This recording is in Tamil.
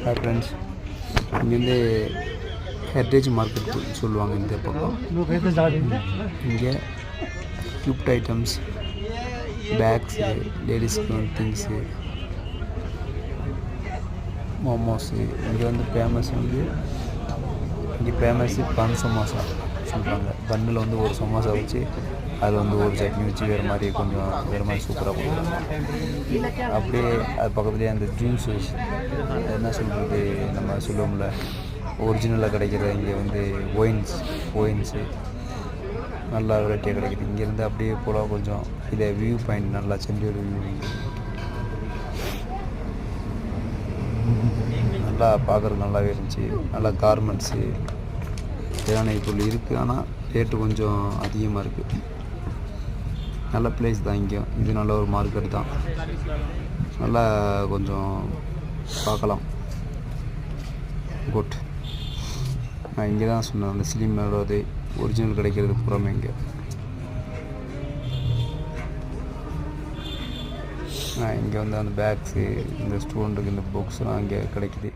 ஹாய் ஃப்ரெண்ட்ஸ், இங்கேருந்து ஹெரிட்டேஜ் மார்க்கெட் சொல்லுவாங்க இந்த பக்கம். இங்கே கிஃப்ட் ஐட்டம்ஸ், பேக்ஸு, லேடிஸ்க்கு திங்ஸு, மோமோஸு. இங்கே வந்து ஃபேமஸ் இங்கே ஃபேமஸ்ஸு பன் சமோசா சொல்கிறாங்க. பன்னில் வந்து ஒரு சமோசா வச்சு அதில் வந்து ஒரு சட்னி வச்சு வேறு மாதிரி சூப்பராக கொடுக்குறாங்க. அப்படியே அது பக்கத்துலேயே அந்த ஜூஸஸ், என்ன சொல்கிறது, நம்ம சொல்லுவோம்ல ஒரிஜினலாக கிடைக்கிற. இங்கே வந்து ஒயின்ஸு நல்லா வெரைட்டியாக கிடைக்கிது. இங்கேருந்து அப்படியே போல கொஞ்சம் இதை வியூ பாயிண்ட் நல்லா சென்னையோட வியூ நல்லா பார்க்குறதுக்கு நல்லாவே இருந்துச்சு. நல்லா கார்மெண்ட்ஸு தேவையான பொருள் இருக்குது, ஆனால் ரேட்டு கொஞ்சம் அதிகமாக இருக்குது. நல்ல பிளேஸ் தான் இங்கே. இது நல்ல ஒரு மார்க்கெட் தான், நல்லா கொஞ்சம் பார்க்கலாம். குட். நான் இங்கே தான் சொன்னேன், அந்த சிலிமரோட ஒரிஜினல் கிடைக்கிறது புறமே இங்கே. இங்கே வந்து அந்த பேக்ஸு, இந்த ஸ்டூடெண்ட்டுக்கு இந்த புக்ஸ்லாம் இங்கே கிடைக்குது.